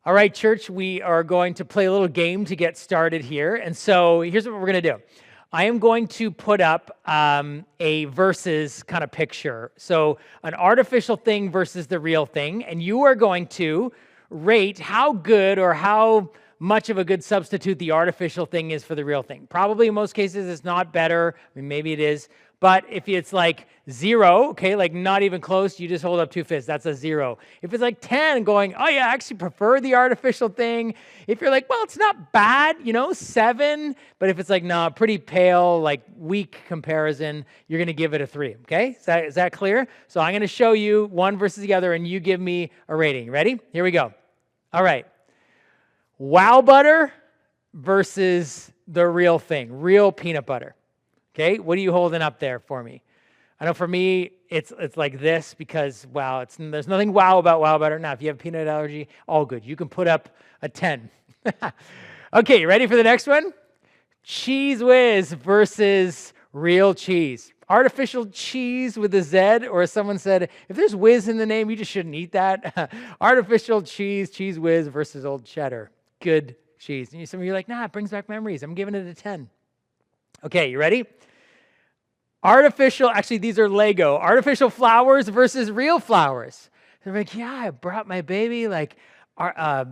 All right, church, we are going to play a little game to get started here. And so here's what we're going to do. I am going to put up a versus kind of picture. So an artificial thing versus the real thing. And you are going to rate how good or how much of a good substitute the artificial thing is for the real thing. Probably in most cases it's not better. I mean, maybe it is. But if it's like 0, okay, like not even close, you just hold up 2 fists. That's a 0. If it's like 10, going, oh yeah, I actually prefer the artificial thing. If you're like, well, it's not bad, 7. But if it's like, no, pretty pale, like weak comparison, you're going to give it a 3, okay? Is that clear? So I'm going to show you one versus the other, and you give me a rating. Ready? Here we go. All right. Wow butter versus the real thing, real peanut butter. Okay, what are you holding up there for me? I know for me, it's like this because, wow, there's nothing wow about wow butter. Now, if you have peanut allergy, all good. You can put up a 10. Okay, you ready for the next one? Cheese Whiz versus real cheese. Artificial cheese with a Z, or as someone said, if there's whiz in the name, you just shouldn't eat that. Artificial cheese, Cheese Whiz versus old cheddar. Good cheese. And some of you are like, nah, it brings back memories. I'm giving it a 10. Okay, you ready? Actually, these are Lego. Artificial flowers versus real flowers. They're like, yeah, I brought my baby, like,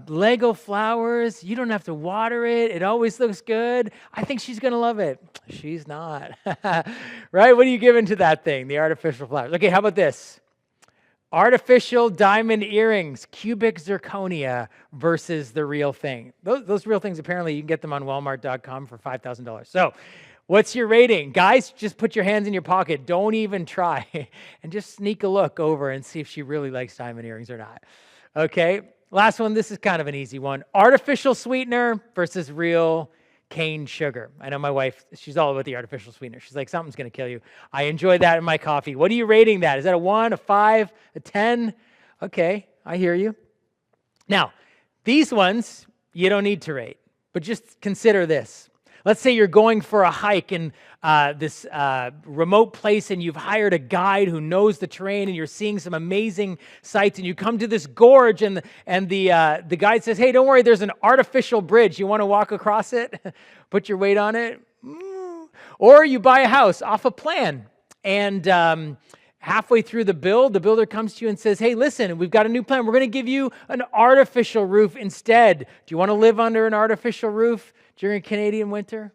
Lego flowers. You don't have to water it. It always looks good. I think she's going to love it. She's not. Right? What are you giving to that thing, the artificial flowers? Okay, how about this? Artificial diamond earrings, cubic zirconia versus the real thing. Those real things, apparently, you can get them on Walmart.com for $5,000. So, what's your rating? Guys, just put your hands in your pocket. Don't even try. And just sneak a look over and see if she really likes diamond earrings or not. Okay, last one. This is kind of an easy one. Artificial sweetener versus real cane sugar. I know my wife, she's all about the artificial sweetener. She's like, something's going to kill you. I enjoy that in my coffee. What are you rating that? Is that a 1, a 5, a 10? Okay, I hear you. Now, these ones, you don't need to rate, but just consider this. Let's say you're going for a hike in this remote place and you've hired a guide who knows the terrain and you're seeing some amazing sights and you come to this gorge and the guide says, hey, don't worry, there's an artificial bridge. You want to walk across it? Put your weight on it? Or you buy a house off a plan and halfway through the builder comes to you and says, hey, listen, we've got a new plan. We're going to give you an artificial roof instead. Do you want to live under an artificial roof during a Canadian winter?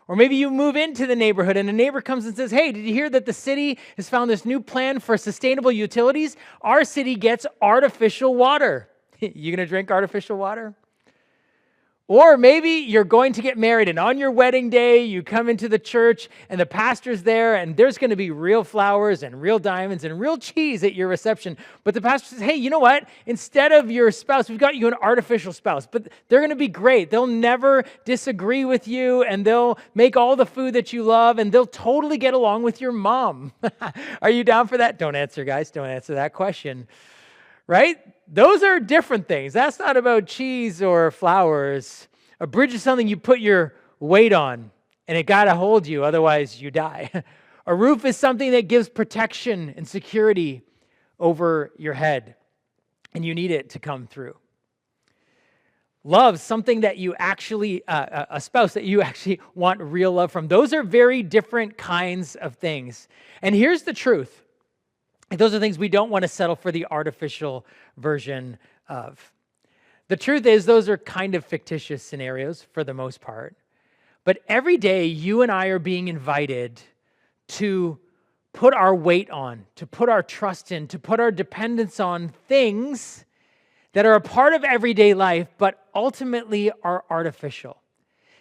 Or maybe you move into the neighborhood and a neighbor comes and says, hey, did you hear that the city has found this new plan for sustainable utilities? Our city gets artificial water. You going to drink artificial water? Or maybe you're going to get married and on your wedding day, you come into the church and the pastor's there and there's going to be real flowers and real diamonds and real cheese at your reception. But the pastor says, hey, you know what? Instead of your spouse, we've got you an artificial spouse. But they're going to be great. They'll never disagree with you and they'll make all the food that you love and they'll totally get along with your mom. Are you down for that? Don't answer, guys. Don't answer that question. Right? Those are different things. That's not about cheese or flowers. A bridge is something you put your weight on, and it got to hold you, otherwise you die. A roof is something that gives protection and security over your head, and you need it to come through. Love, something that you actually, a spouse that you actually want real love from. Those are very different kinds of things. And here's the truth. Those are things we don't want to settle for the artificial version of. The truth is, those are kind of fictitious scenarios for the most part. But every day, you and I are being invited to put our weight on, to put our trust in, to put our dependence on things that are a part of everyday life, but ultimately are artificial.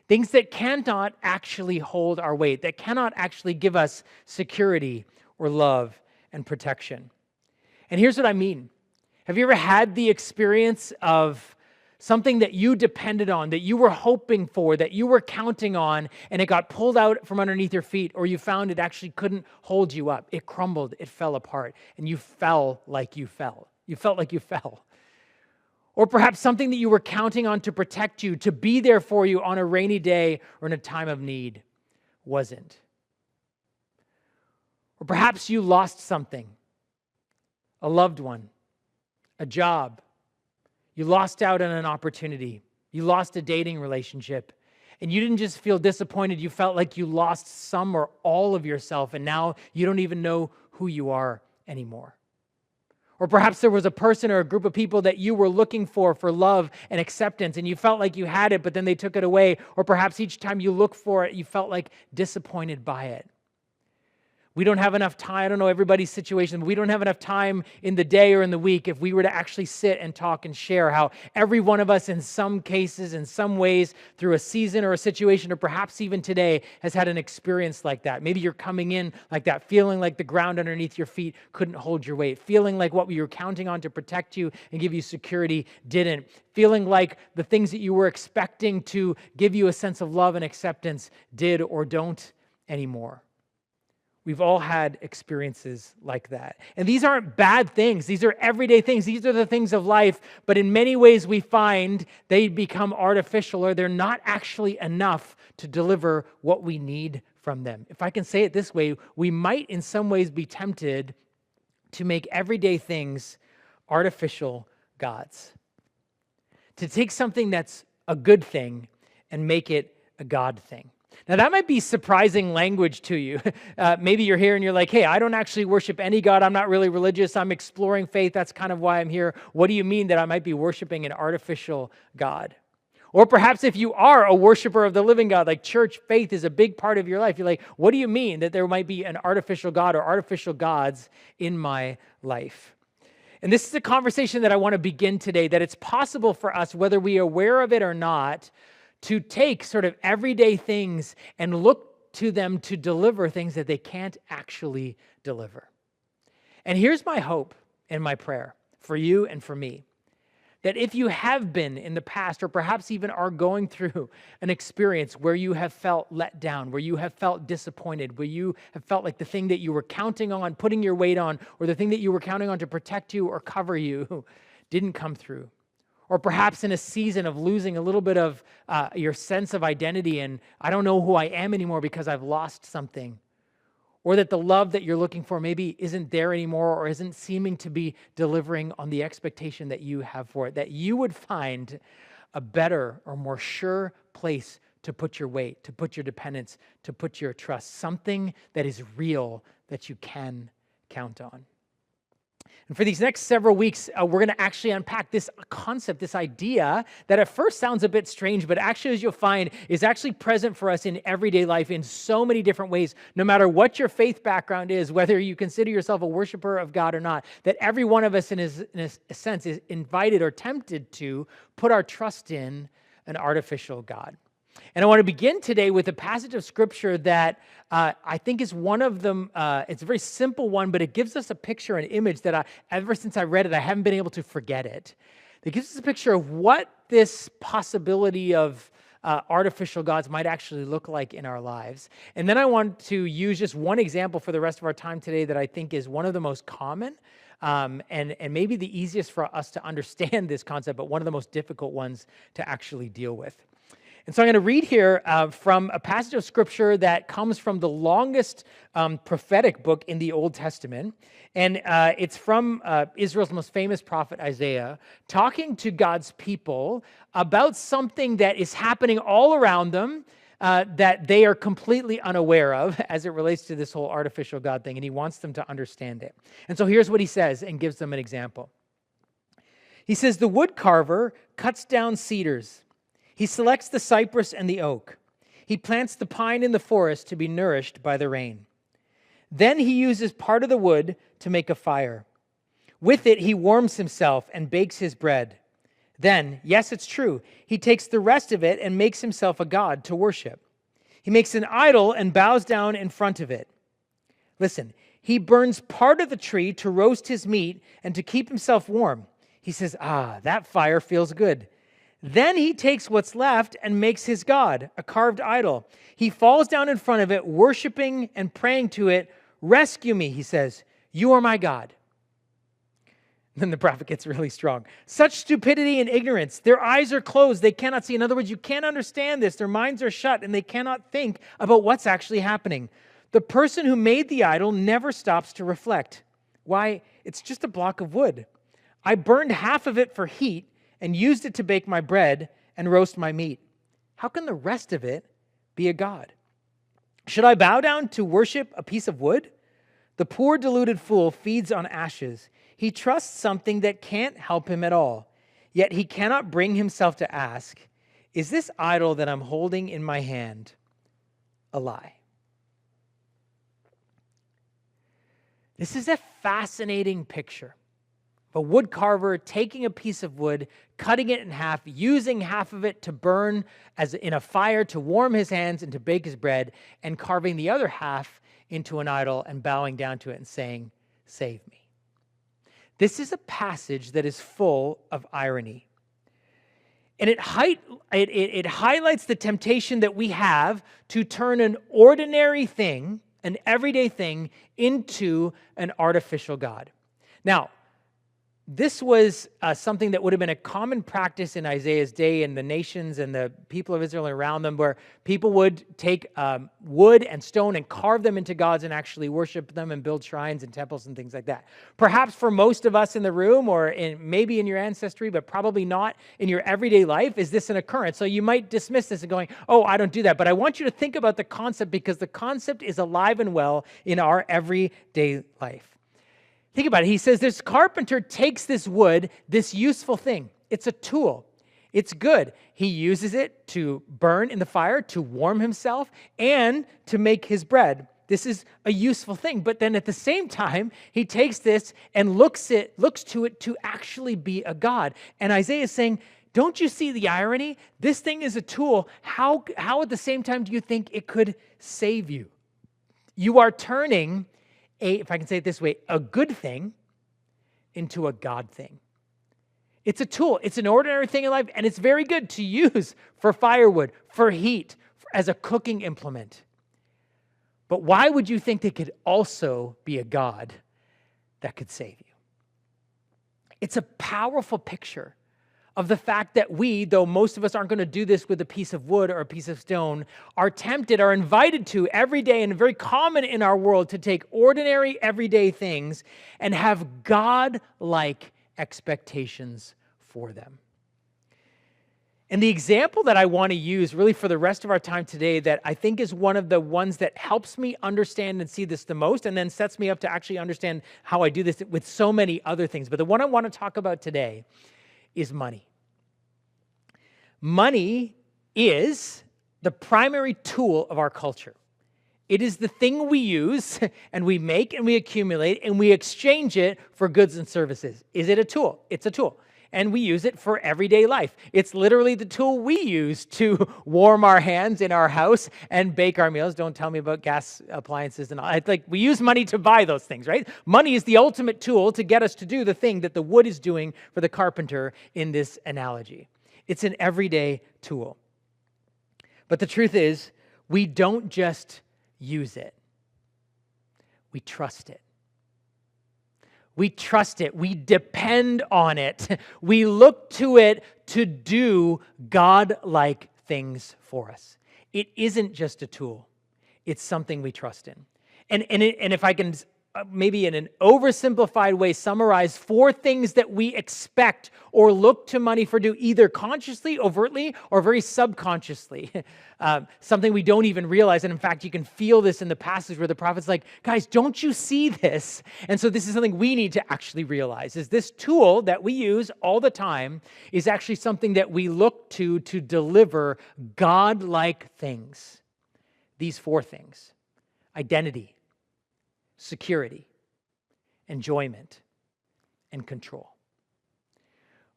Things that cannot actually hold our weight, that cannot actually give us security or love and protection. And here's what I mean. Have you ever had the experience of something that you depended on, that you were hoping for, that you were counting on, and it got pulled out from underneath your feet, or you found it actually couldn't hold you up? It crumbled, it fell apart, and you fell like you fell. You felt like you fell. Or perhaps something that you were counting on to protect you, to be there for you on a rainy day or in a time of need, wasn't. Or perhaps you lost something, a loved one, a job. You lost out on an opportunity. You lost a dating relationship. And you didn't just feel disappointed. You felt like you lost some or all of yourself, and now you don't even know who you are anymore. Or perhaps there was a person or a group of people that you were looking for love and acceptance, and you felt like you had it, but then they took it away. Or perhaps each time you looked for it, you felt like disappointed by it. We don't have enough time. I don't know everybody's situation, but we don't have enough time in the day or in the week if we were to actually sit and talk and share how every one of us in some cases, in some ways, through a season or a situation, or perhaps even today, has had an experience like that. Maybe you're coming in like that, feeling like the ground underneath your feet couldn't hold your weight, feeling like what you were counting on to protect you and give you security didn't, feeling like the things that you were expecting to give you a sense of love and acceptance did or don't anymore. We've all had experiences like that. And these aren't bad things. These are everyday things. These are the things of life. But in many ways, we find they become artificial, or they're not actually enough to deliver what we need from them. If I can say it this way, we might in some ways be tempted to make everyday things artificial gods. To take something that's a good thing and make it a God thing. Now, that might be surprising language to you. Maybe you're here and you're like, hey, I don't actually worship any God. I'm not really religious. I'm exploring faith. That's kind of why I'm here. What do you mean that I might be worshiping an artificial God? Or perhaps if you are a worshiper of the living God, like church faith is a big part of your life, you're like, what do you mean that there might be an artificial God or artificial gods in my life? And this is a conversation that I want to begin today, that it's possible for us, whether we are aware of it or not, to take sort of everyday things and look to them to deliver things that they can't actually deliver. And here's my hope and my prayer for you and for me, that if you have been in the past, or perhaps even are going through an experience where you have felt let down, where you have felt disappointed, where you have felt like the thing that you were counting on, putting your weight on, or the thing that you were counting on to protect you or cover you didn't come through. Or perhaps in a season of losing a little bit of your sense of identity, and I don't know who I am anymore because I've lost something. Or that the love that you're looking for maybe isn't there anymore, or isn't seeming to be delivering on the expectation that you have for it. That you would find a better or more sure place to put your weight, to put your dependence, to put your trust. Something that is real that you can count on. And for these next several weeks, we're going to actually unpack this concept, this idea that at first sounds a bit strange, but actually, as you'll find, is actually present for us in everyday life in so many different ways, no matter what your faith background is, whether you consider yourself a worshiper of God or not, that every one of us in a sense is invited or tempted to put our trust in an artificial God. And I want to begin today with a passage of Scripture that I think is one of them. It's a very simple one, but it gives us a picture, an image that ever since I read it, I haven't been able to forget it. It gives us a picture of what this possibility of artificial gods might actually look like in our lives. And then I want to use just one example for the rest of our time today that I think is one of the most common and maybe the easiest for us to understand this concept, but one of the most difficult ones to actually deal with. And so I'm going to read here from a passage of Scripture that comes from the longest prophetic book in the Old Testament. And it's from Israel's most famous prophet, Isaiah, talking to God's people about something that is happening all around them that they are completely unaware of as it relates to this whole artificial God thing. And he wants them to understand it. And so here's what he says and gives them an example. He says, "The wood carver cuts down cedars. He selects the cypress and the oak. He plants the pine in the forest to be nourished by the rain. Then he uses part of the wood to make a fire. With it, he warms himself and bakes his bread. Then, yes, it's true, he takes the rest of it and makes himself a god to worship. He makes an idol and bows down in front of it. Listen, he burns part of the tree to roast his meat and to keep himself warm. He says, that fire feels good. Then he takes what's left and makes his god, a carved idol. He falls down in front of it, worshiping and praying to it. Rescue me, he says. You are my God." Then the prophet gets really strong. "Such stupidity and ignorance. Their eyes are closed. They cannot see." In other words, you can't understand this. Their minds are shut and they cannot think about what's actually happening. "The person who made the idol never stops to reflect. Why, it's just a block of wood. I burned half of it for heat and used it to bake my bread and roast my meat. How can the rest of it be a god? Should I bow down to worship a piece of wood? The poor deluded fool feeds on ashes. He trusts something that can't help him at all. Yet he cannot bring himself to ask, is this idol that I'm holding in my hand a lie? This is a fascinating picture of a wood carver taking a piece of wood, cutting it in half, using half of it to burn as in a fire to warm his hands and to bake his bread, and carving the other half into an idol and bowing down to it and saying, save me. This is a passage that is full of irony. And it highlights the temptation that we have to turn an ordinary thing, an everyday thing, into an artificial God. Now, this was something that would have been a common practice in Isaiah's day and the nations and the people of Israel around them, where people would take wood and stone and carve them into gods and actually worship them and build shrines and temples and things like that. Perhaps for most of us in the room, or maybe in your ancestry, but probably not in your everyday life, is this an occurrence. So you might dismiss this and going, oh, I don't do that. But I want you to think about the concept, because the concept is alive and well in our everyday life. Think about it. He says this carpenter takes this wood, this useful thing. It's a tool. It's good. He uses it to burn in the fire, to warm himself, and to make his bread. This is a useful thing. But then at the same time, he takes this and looks to it to actually be a god. And Isaiah is saying, don't you see the irony? This thing is a tool. How at the same time do you think it could save you? You are turning if I can say it this way, a good thing into a God thing. It's a tool. It's an ordinary thing in life, and it's very good to use for firewood, for heat, as a cooking implement. But why would you think it could also be a God that could save you? It's a powerful picture of the fact that we, though most of us aren't going to do this with a piece of wood or a piece of stone, are tempted, are invited to every day, and very common in our world, to take ordinary, everyday things and have God-like expectations for them. And the example that I want to use really for the rest of our time today, that I think is one of the ones that helps me understand and see this the most, and then sets me up to actually understand how I do this with so many other things. But the one I want to talk about today is money. Money is the primary tool of our culture. It is the thing we use and we make and we accumulate and we exchange it for goods and services. Is it a tool? It's a tool. And we use it for everyday life. It's literally the tool we use to warm our hands in our house and bake our meals. Don't tell me about gas appliances and all. We use money to buy those things, right? Money is the ultimate tool to get us to do the thing that the wood is doing for the carpenter in this analogy. It's an everyday tool. But the truth is, we don't just use it. We trust it. We trust it. We depend on it. We look to it to do God-like things for us. It isn't just a tool. It's something we trust in. And if I can maybe in an oversimplified way summarize 4 things that we expect or look to money for, do either consciously, overtly, or very subconsciously. Something we don't even realize. And in fact, you can feel this in the passage where the prophet's like, guys, don't you see this? And so this is something we need to actually realize, is this tool that we use all the time is actually something that we look to deliver God-like things. These 4 things: identity, security, enjoyment, and control.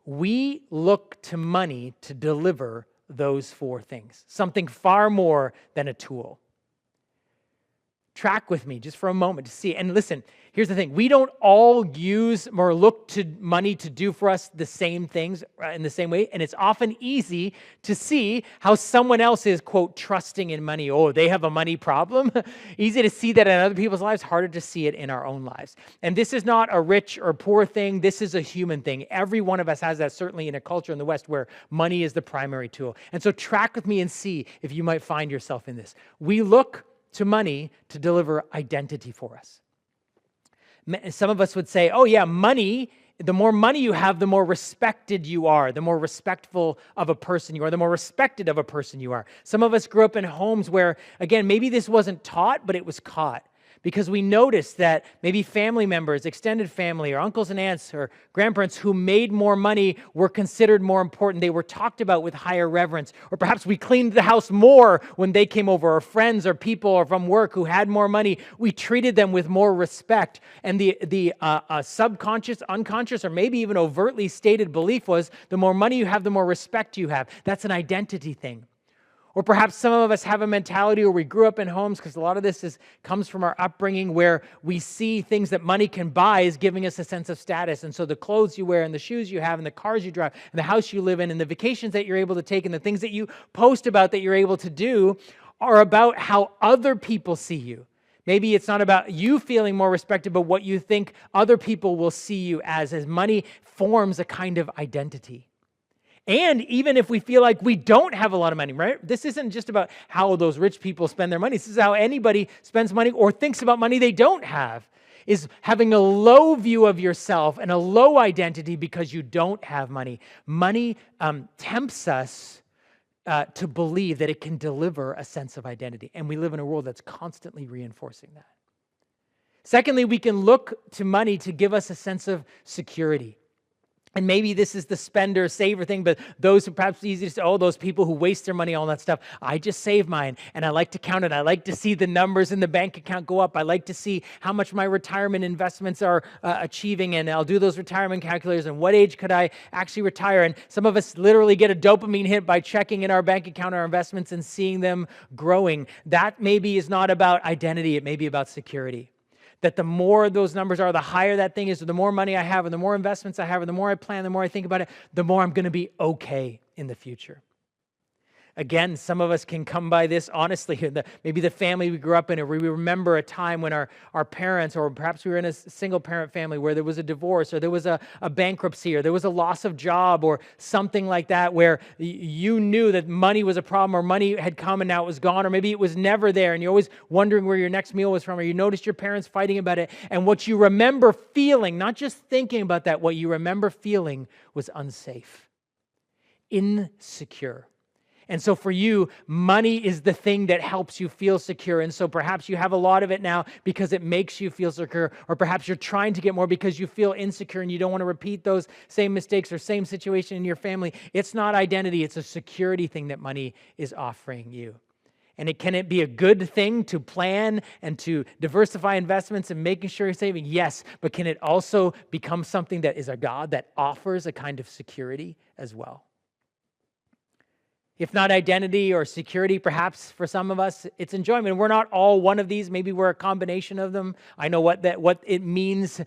We look to money to deliver those 4 things, something far more than a tool. Track with me just for a moment to see. And listen, here's the thing. We don't all use or look to money to do for us the same things in the same way. And it's often easy to see how someone else is, quote, trusting in money. Oh, they have a money problem. Easy to see that in other people's lives, harder to see it in our own lives. And this is not a rich or poor thing. This is a human thing. Every one of us has that, certainly in a culture in the West where money is the primary tool. And so track with me and see if you might find yourself in this. We look to money to deliver identity for us. Some of us would say, oh yeah, money, The more money you have, the more respected you are, the more respectful of a person you are, the more respected of a person you are. Some of us grew up in homes where, again, maybe this wasn't taught, but it was caught. Because we noticed that maybe family members, extended family, or uncles and aunts, or grandparents who made more money were considered more important. They were talked about with higher reverence. Or perhaps we cleaned the house more when they came over, or friends or people or from work who had more money. We treated them with more respect. And the subconscious, unconscious, or maybe even overtly stated belief was the more money you have, the more respect you have. That's an identity thing. Or perhaps some of us have a mentality, or we grew up in homes, because a lot of this comes from our upbringing, where we see things that money can buy as giving us a sense of status. And so the clothes you wear and the shoes you have and the cars you drive and the house you live in and the vacations that you're able to take and the things that you post about that you're able to do are about how other people see you. Maybe it's not about you feeling more respected, but what you think other people will see you as money forms a kind of identity. And even if we feel like we don't have a lot of money, right? This isn't just about how those rich people spend their money. This is how anybody spends money or thinks about money they don't have, is having a low view of yourself and a low identity because you don't have money. Money tempts us to believe that it can deliver a sense of identity. And we live in a world that's constantly reinforcing that. Secondly, we can look to money to give us a sense of security. And maybe this is the spender, saver thing, but those who perhaps easy to say, oh, those people who waste their money, all that stuff. I just save mine, and I like to count it. I like to see the numbers in the bank account go up. I like to see how much my retirement investments are achieving, and I'll do those retirement calculators, and what age could I actually retire? And some of us literally get a dopamine hit by checking in our bank account our investments and seeing them growing. That maybe is not about identity. It may be about security. That the more those numbers are, the higher that thing is, the more money I have, and the more investments I have, and the more I plan, the more I think about it, the more I'm going to be okay in the future. Again, some of us can come by this honestly. Maybe the family we grew up in, or we remember a time when our parents, or perhaps we were in a single-parent family where there was a divorce, or there was a bankruptcy, or there was a loss of job, or something like that, where you knew that money was a problem, or money had come and now it was gone, or maybe it was never there, and you're always wondering where your next meal was from, or you noticed your parents fighting about it, and what you remember feeling, not just thinking about that, what you remember feeling was unsafe, insecure. And so for you, money is the thing that helps you feel secure. And so perhaps you have a lot of it now because it makes you feel secure, or perhaps you're trying to get more because you feel insecure and you don't want to repeat those same mistakes or same situation in your family. It's not identity, it's a security thing that money is offering you. And can it be a good thing to plan and to diversify investments and making sure you're saving? Yes, but can it also become something that is a God that offers a kind of security as well? If not identity or security, perhaps for some of us, it's enjoyment. We're not all one of these. Maybe we're a combination of them. I know what it means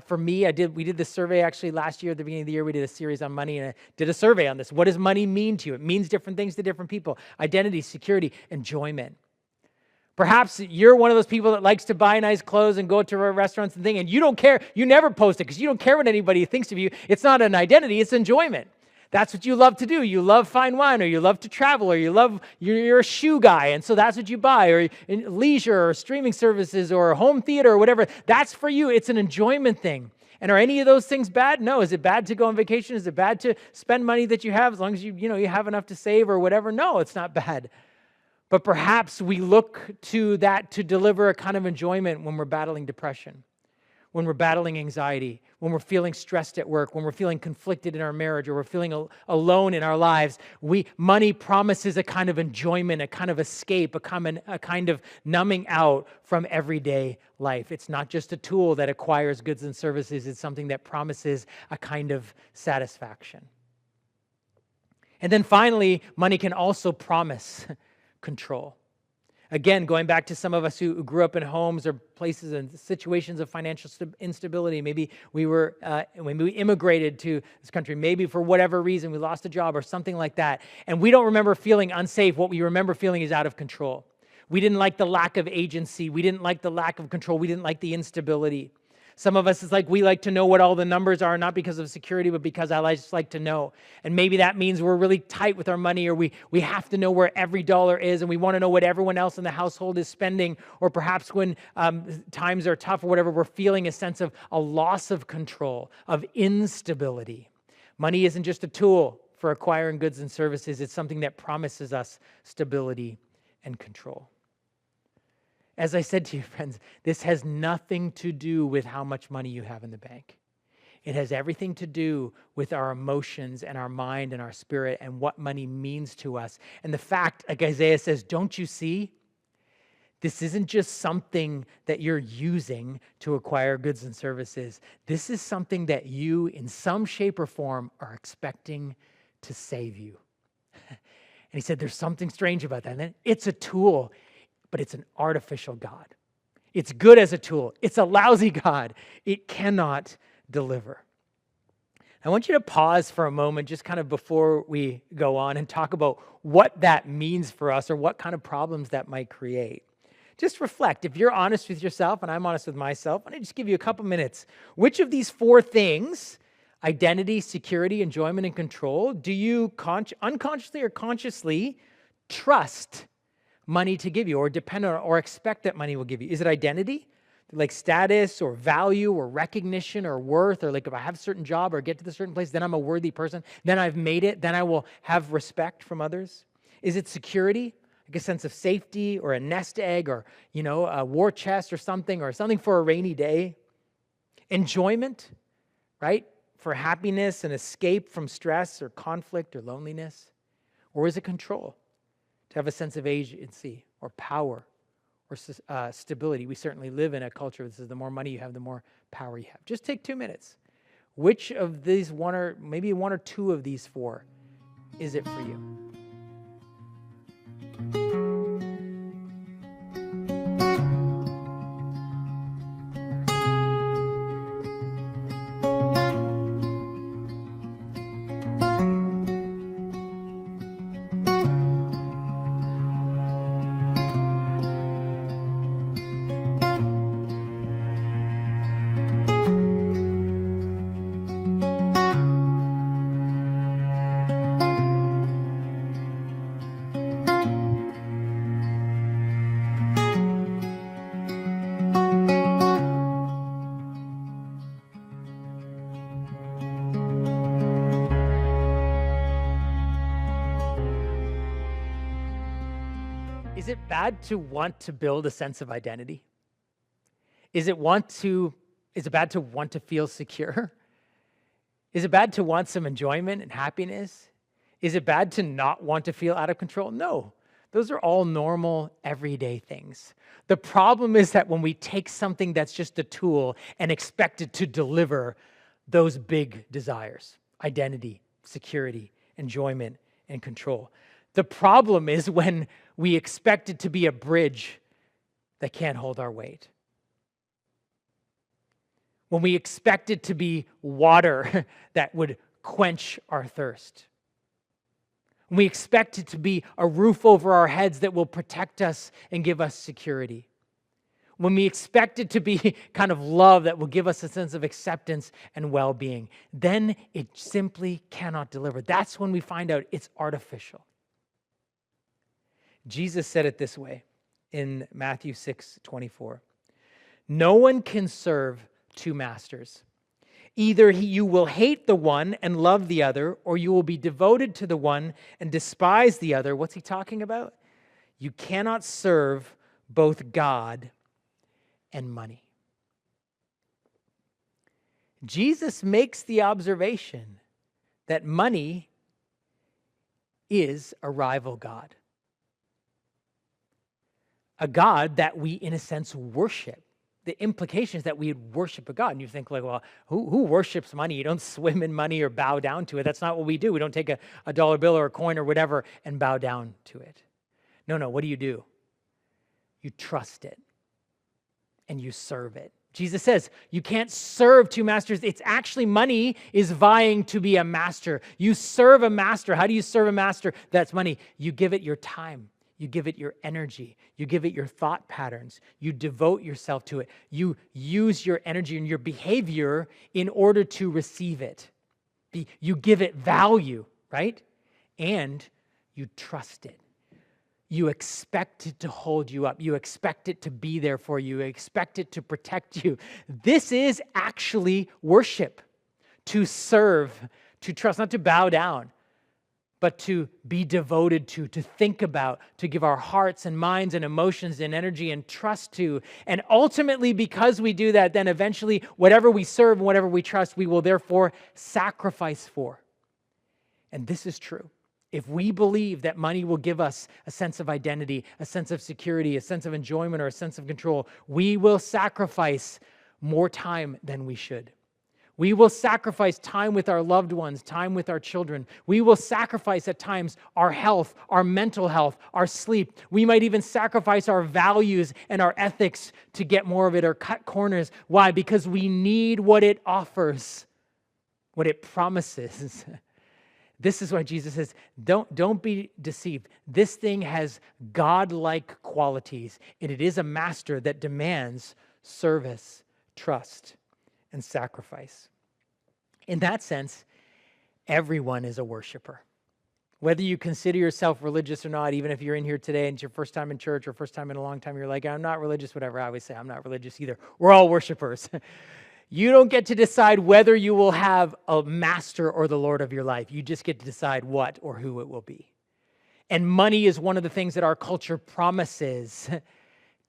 for me. We did this survey actually last year at the beginning of the year. We did a series on money, and I did a survey on this. What does money mean to you? It means different things to different people. Identity, security, enjoyment. Perhaps you're one of those people that likes to buy nice clothes and go to restaurants and things, and you don't care. You never post it because you don't care what anybody thinks of you. It's not an identity. It's enjoyment. That's what you love to do. You love fine wine, or you love to travel, or you're a shoe guy, and so that's what you buy, or in leisure, or streaming services, or home theater, or whatever. That's for you. It's an enjoyment thing. And are any of those things bad? No. Is it bad to go on vacation? Is it bad to spend money that you have as long as you have enough to save or whatever? No, it's not bad. But perhaps we look to that to deliver a kind of enjoyment when we're battling depression, when we're battling anxiety, when we're feeling stressed at work, when we're feeling conflicted in our marriage, or we're feeling alone in our lives. Money promises a kind of enjoyment, a kind of escape, a kind of numbing out from everyday life. It's not just a tool that acquires goods and services. It's something that promises a kind of satisfaction. And then finally, money can also promise control. Again, going back to some of us who grew up in homes or places and situations of financial instability. Maybe we immigrated to this country. Maybe for whatever reason we lost a job or something like that. And we don't remember feeling unsafe. What we remember feeling is out of control. We didn't like the lack of agency. We didn't like the lack of control. We didn't like the instability. Some of us, it's like we like to know what all the numbers are, not because of security, but because I just like to know. And maybe that means we're really tight with our money, or we have to know where every dollar is, and we want to know what everyone else in the household is spending. Or perhaps when times are tough or whatever, we're feeling a sense of a loss of control, of instability. Money isn't just a tool for acquiring goods and services. It's something that promises us stability and control. As I said to you, friends, this has nothing to do with how much money you have in the bank. It has everything to do with our emotions and our mind and our spirit and what money means to us. And the fact, like Isaiah says, don't you see? This isn't just something that you're using to acquire goods and services. This is something that you, in some shape or form, are expecting to save you. And he said there's something strange about that. And then it's a tool, but it's an artificial God. It's good as a tool. It's a lousy God. It cannot deliver. I want you to pause for a moment just kind of before we go on and talk about what that means for us or what kind of problems that might create. Just reflect. If you're honest with yourself and I'm honest with myself, I want to just give you a couple minutes. Which of these four things, identity, security, enjoyment, and control, do you unconsciously or consciously trust money to give you, or depend on, or expect that money will give you? Is it identity, like status or value or recognition or worth, or like if I have a certain job or get to the certain place, then I'm a worthy person, then I've made it, then I will have respect from others? Is it security, like a sense of safety or a nest egg or, a war chest or something for a rainy day? Enjoyment, right? For happiness and escape from stress or conflict or loneliness? Or is it control? To have a sense of agency or power or stability. We certainly live in a culture that says the more money you have, the more power you have. Just take 2 minutes. Which of these maybe one or two of these four is it for you? Is it bad to want to build a sense of identity? Is it bad to want to feel secure? Is it bad to want some enjoyment and happiness? Is it bad to not want to feel out of control? No. Those are all normal, everyday things. The problem is that when we take something that's just a tool and expect it to deliver those big desires, identity, security, enjoyment, and control. The problem is when we expect it to be a bridge that can't hold our weight. When we expect it to be water that would quench our thirst. When we expect it to be a roof over our heads that will protect us and give us security. When we expect it to be kind of love that will give us a sense of acceptance and well-being, then it simply cannot deliver. That's when we find out it's artificial. Jesus said it this way in Matthew 6:24. No one can serve two masters. Either you will hate the one and love the other, or you will be devoted to the one and despise the other. What's he talking about? You cannot serve both God and money. Jesus makes the observation that money is a rival god. A God that we, in a sense, worship. The implication is that we worship a God. And you think, like, well, who worships money? You don't swim in money or bow down to it. That's not what we do. We don't take a dollar bill or a coin or whatever and bow down to it. No, what do? You trust it and you serve it. Jesus says you can't serve two masters. It's actually money is vying to be a master. You serve a master. How do you serve a master? That's money. You give it your time. You give it your energy. You give it your thought patterns. You devote yourself to it. You use your energy and your behavior in order to receive it. You give it value, right? And you trust it. You expect it to hold you up. You expect it to be there for you. You expect it to protect you. This is actually worship. To serve, to trust, not to bow down, but to be devoted to think about, to give our hearts and minds and emotions and energy and trust to. And ultimately, because we do that, then eventually, whatever we serve and whatever we trust, we will therefore sacrifice for. And this is true. If we believe that money will give us a sense of identity, a sense of security, a sense of enjoyment, or a sense of control, we will sacrifice more time than we should. We will sacrifice time with our loved ones, time with our children. We will sacrifice at times our health, our mental health, our sleep. We might even sacrifice our values and our ethics to get more of it or cut corners. Why? Because we need what it offers, what it promises. This is why Jesus says, don't be deceived. This thing has God-like qualities, and it is a master that demands service, trust, and sacrifice. In that sense, everyone is a worshiper. Whether you consider yourself religious or not, even if you're in here today and it's your first time in church or first time in a long time, you're like, I'm not religious, whatever. I always say, I'm not religious either. We're all worshipers. You don't get to decide whether you will have a master or the Lord of your life. You just get to decide what or who it will be. And money is one of the things that our culture promises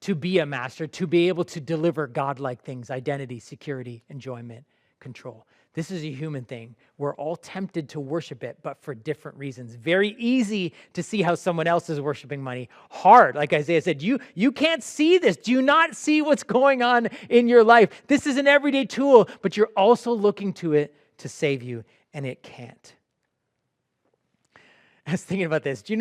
to be a master, to be able to deliver God-like things, identity, security, enjoyment, control. This is a human thing. We're all tempted to worship it, but for different reasons. Very easy to see how someone else is worshiping money. Hard, like Isaiah said, you can't see this. Do you not see what's going on in your life? This is an everyday tool, but you're also looking to it to save you, and it can't. I was thinking about this. Do you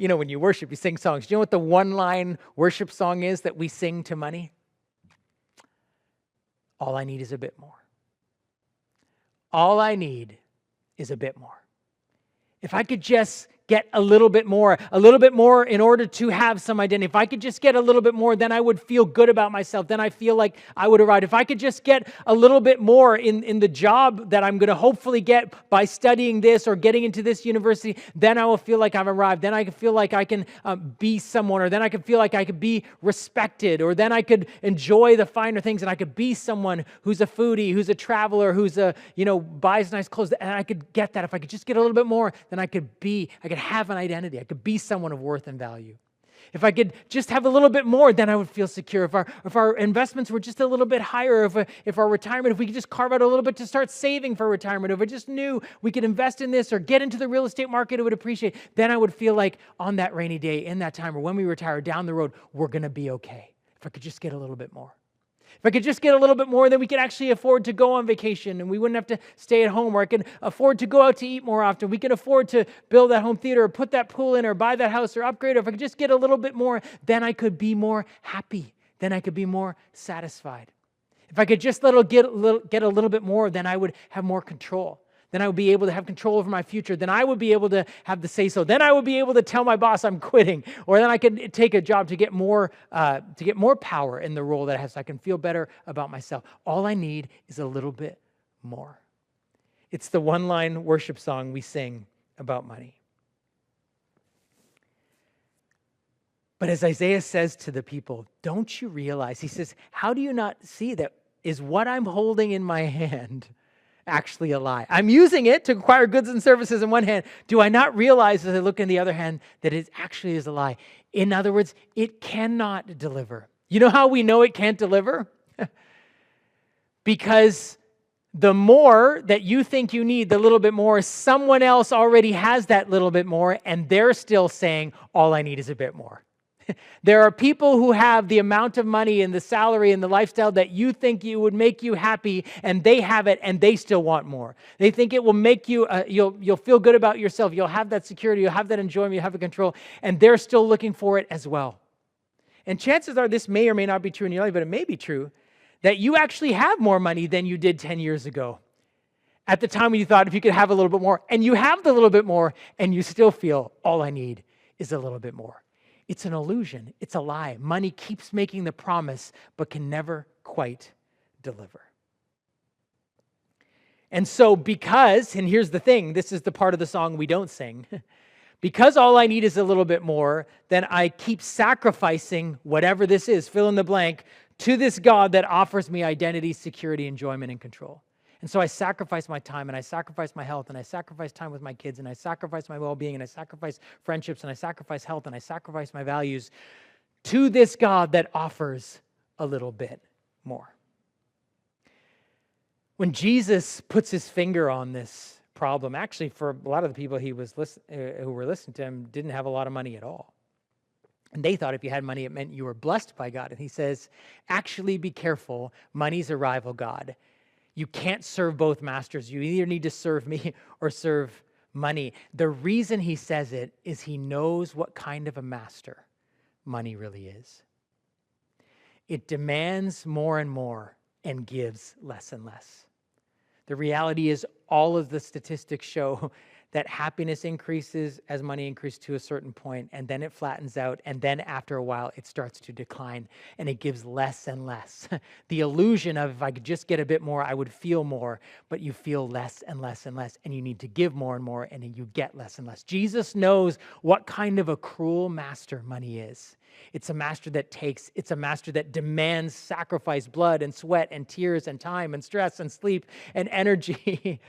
know when you worship, you sing songs. Do you know what the one-line worship song is that we sing to money? All I need is a bit more. All I need is a bit more. If I could just get a little bit more in order to have some identity. If I could just get a little bit more, then I would feel good about myself. Then I feel like I would arrive. If I could just get a little bit more in the job that I'm going to hopefully get by studying this or getting into this university, then I will feel like I've arrived. Then I can feel like I can be someone, or then I can feel like I could be respected, or then I could enjoy the finer things, and I could be someone who's a foodie, who's a traveler, who's buys nice clothes, and I could get that. If I could just get a little bit more, then I could have an identity. I could be someone of worth and value. If I could just have a little bit more, then I would feel secure. If our investments were just a little bit higher, if our retirement, if we could just carve out a little bit to start saving for retirement, if I just knew we could invest in this or get into the real estate market, it would appreciate, then I would feel like on that rainy day, in that time, or when we retire down the road, we're going to be okay. If I could just get a little bit more. If I could just get a little bit more, then we could actually afford to go on vacation and we wouldn't have to stay at home, or I could afford to go out to eat more often. We could afford to build that home theater or put that pool in or buy that house or upgrade. Or if I could just get a little bit more, then I could be more happy. Then I could be more satisfied. If I could just get a little bit more, then I would have more control. Then I would be able to have control over my future. Then I would be able to have the say-so. Then I would be able to tell my boss I'm quitting. Or then I could take a job to get more power in the role that I have, so I can feel better about myself. All I need is a little bit more. It's the one-line worship song we sing about money. But as Isaiah says to the people, don't you realize, he says, how do you not see that is what I'm holding in my hand actually a lie? I'm using it to acquire goods and services in one hand. Do I not realize as I look in the other hand that it actually is a lie? In other words, it cannot deliver. You know how we know it can't deliver? Because the more that you think you need, the little bit more, someone else already has that little bit more, and they're still saying, all I need is a bit more. There are people who have the amount of money and the salary and the lifestyle that you think you would make you happy, and they have it, and they still want more. They think it will make you, you'll feel good about yourself. You'll have that security. You'll have that enjoyment. You'll have the control, and they're still looking for it as well. And chances are this may or may not be true in your life, but it may be true that you actually have more money than you did 10 years ago. At the time when you thought if you could have a little bit more, and you have the little bit more, and you still feel all I need is a little bit more. It's an illusion. It's a lie. Money keeps making the promise, but can never quite deliver. And so and here's the thing, this is the part of the song we don't sing. Because all I need is a little bit more, then I keep sacrificing whatever this is, fill in the blank, to this God that offers me identity, security, enjoyment, and control. And so I sacrifice my time, and I sacrifice my health, and I sacrifice time with my kids, and I sacrifice my well-being, and I sacrifice friendships, and I sacrifice health, and I sacrifice my values to this God that offers a little bit more. When Jesus puts his finger on this problem, actually for a lot of the people who were listening to him didn't have a lot of money at all. And they thought if you had money, it meant you were blessed by God. And he says, actually be careful, money's a rival God. You can't serve both masters. You either need to serve me or serve money. The reason he says it is he knows what kind of a master money really is. It demands more and more and gives less and less. The reality is all of the statistics show that happiness increases as money increases to a certain point, and then it flattens out, and then after a while it starts to decline, and it gives less and less. The illusion of if I could just get a bit more, I would feel more, but you feel less and less and less, and you need to give more and more, and then you get less and less. Jesus knows what kind of a cruel master money is. It's a master that takes, it's a master that demands sacrifice, blood and sweat and tears and time and stress and sleep and energy.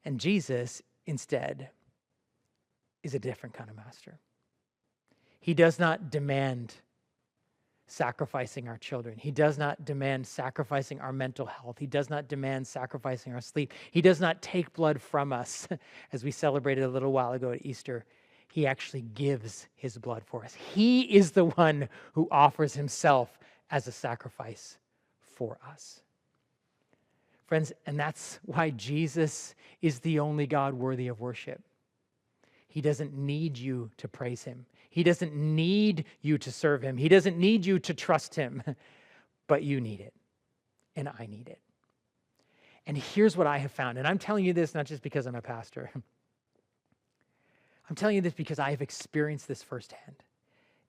And Jesus, instead, is a different kind of master. He does not demand sacrificing our children. He does not demand sacrificing our mental health. He does not demand sacrificing our sleep. He does not take blood from us, as we celebrated a little while ago at Easter. He actually gives his blood for us. He is the one who offers himself as a sacrifice for us. Friends, and that's why Jesus is the only God worthy of worship. He doesn't need you to praise him. He doesn't need you to serve him. He doesn't need you to trust him, but you need it, and I need it. And here's what I have found, and I'm telling you this not just because I'm a pastor. I'm telling you this because I have experienced this firsthand.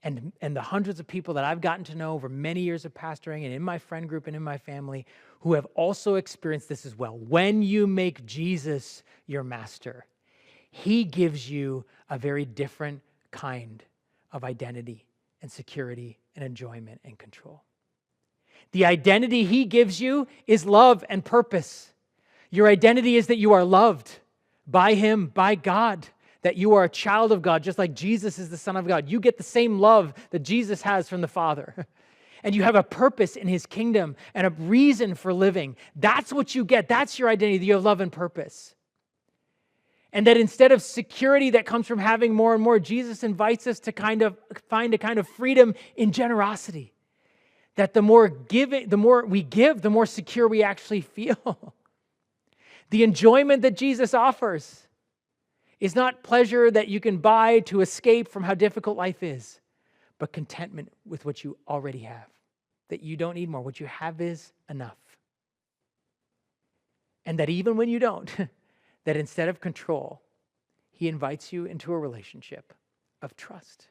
And the hundreds of people that I've gotten to know over many years of pastoring and in my friend group and in my family who have also experienced this as well. When you make Jesus your master, he gives you a very different kind of identity and security and enjoyment and control. The identity he gives you is love and purpose. Your identity is that you are loved by him, by God. That you are a child of God, just like Jesus is the Son of God. You get the same love that Jesus has from the Father. And you have a purpose in his kingdom and a reason for living. That's what you get. That's your identity, that you have love and purpose. And that instead of security that comes from having more and more, Jesus invites us to kind of find a kind of freedom in generosity. That the more we give, the more secure we actually feel. The enjoyment that Jesus offers is not pleasure that you can buy to escape from how difficult life is, but contentment with what you already have, that you don't need more. What you have is enough. And that even when you don't, that instead of control, he invites you into a relationship of trust.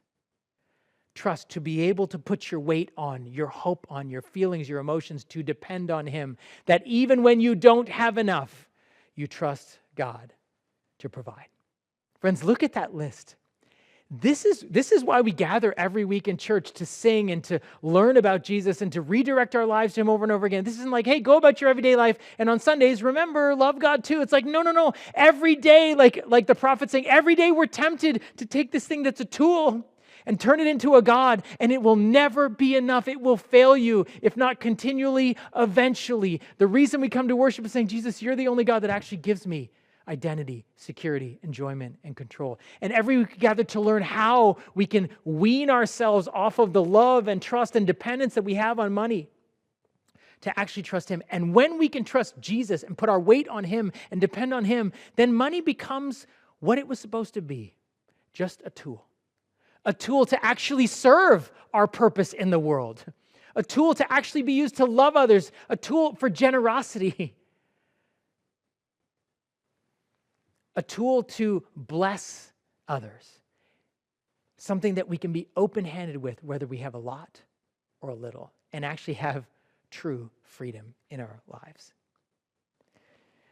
Trust, to be able to put your weight on, your hope on, your feelings, your emotions, to depend on him, that even when you don't have enough, you trust God to provide. Friends, look at that list. This is why we gather every week in church, to sing and to learn about Jesus and to redirect our lives to him over and over again. This isn't like, hey, go about your everyday life, and on Sundays, remember, love God too. It's like, no. Every day, like the prophet saying, every day we're tempted to take this thing that's a tool and turn it into a God, and it will never be enough. It will fail you, if not continually, eventually. The reason we come to worship is saying, Jesus, you're the only God that actually gives me identity, security, enjoyment, and control. And every week we gather to learn how we can wean ourselves off of the love and trust and dependence that we have on money to actually trust him. And when we can trust Jesus and put our weight on him and depend on him, then money becomes what it was supposed to be, just a tool. A tool to actually serve our purpose in the world. A tool to actually be used to love others. A tool for generosity. A tool to bless others. something that we can be open-handed with, whether we have a lot or a little, and actually have true freedom in our lives.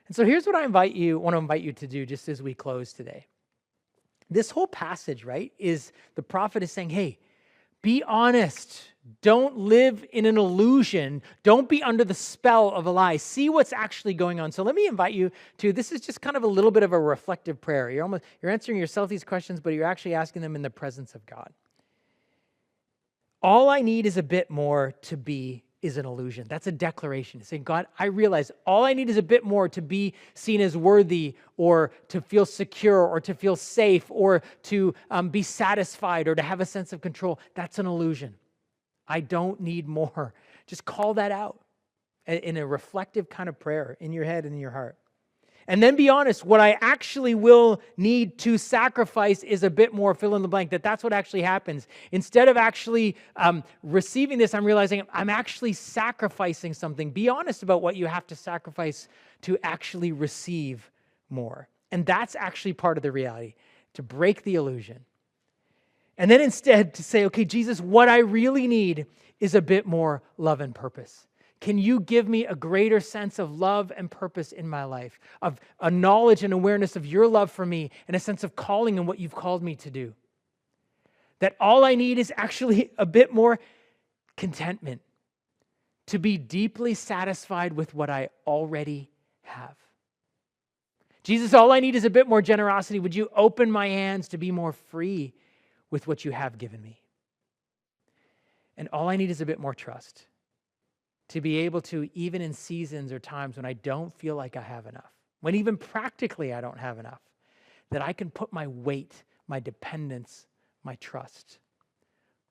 And so here's what I want to invite you to do just as we close today. This whole passage, right, is the prophet is saying, hey, be honest. Don't live in an illusion. Don't be under the spell of a lie. See what's actually going on. So let me invite you to, this is just kind of a little bit of a reflective prayer. You're answering yourself these questions, but you're actually asking them in the presence of God. All I need is a bit more to be is an illusion. That's a declaration. Saying, God, I realize all I need is a bit more to be seen as worthy, or to feel secure, or to feel safe, or to be satisfied, or to have a sense of control. That's an illusion. I don't need more. Just call that out in a reflective kind of prayer in your head and in your heart. And then be honest, what I actually will need to sacrifice is a bit more, fill in the blank, that's what actually happens. Instead of actually receiving this, I'm realizing I'm actually sacrificing something. Be honest about what you have to sacrifice to actually receive more. And that's actually part of the reality, to break the illusion. And then instead to say, okay, Jesus, what I really need is a bit more love and purpose. Can you give me a greater sense of love and purpose in my life, of a knowledge and awareness of your love for me, and a sense of calling and what you've called me to do? That all I need is actually a bit more contentment, to be deeply satisfied with what I already have. Jesus, all I need is a bit more generosity. Would you open my hands to be more free with what you have given me? And all I need is a bit more trust, to be able to, even in seasons or times when I don't feel like I have enough, when even practically I don't have enough, that I can put my weight, my dependence, my trust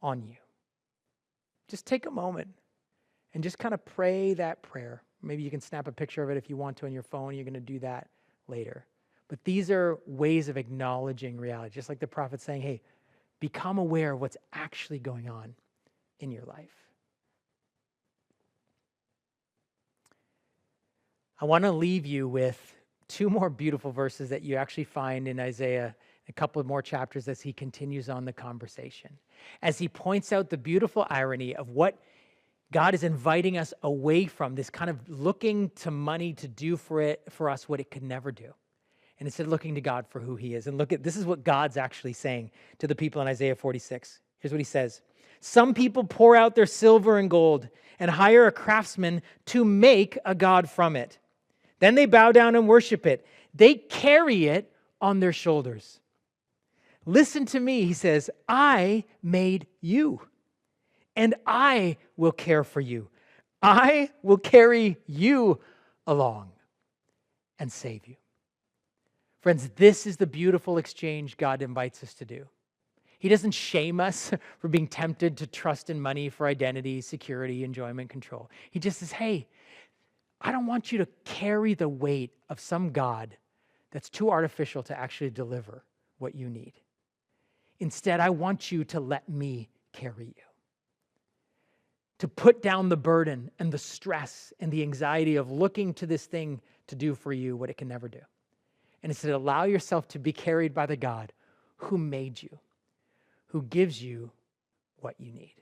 on you. Just take a moment and just kind of pray that prayer. Maybe you can snap a picture of it if you want to on your phone. You're going to do that later. But these are ways of acknowledging reality, just like the prophet saying, hey, become aware of what's actually going on in your life. I want to leave you with two more beautiful verses that you actually find in Isaiah, a couple of more chapters as he continues on the conversation. As he points out the beautiful irony of what God is inviting us away from, this kind of looking to money to do for us what it could never do. And instead looking to God for who he is. And this is what God's actually saying to the people in Isaiah 46. Here's what he says. Some people pour out their silver and gold and hire a craftsman to make a god from it. Then they bow down and worship it. They carry it on their shoulders. Listen to me, he says, I made you, and I will care for you. I will carry you along and save you. Friends, this is the beautiful exchange God invites us to do. He doesn't shame us for being tempted to trust in money for identity, security, enjoyment, control. He just says, hey, I don't want you to carry the weight of some God that's too artificial to actually deliver what you need. Instead, I want you to let me carry you. To put down the burden and the stress and the anxiety of looking to this thing to do for you what it can never do. And instead, allow yourself to be carried by the God who made you, who gives you what you need.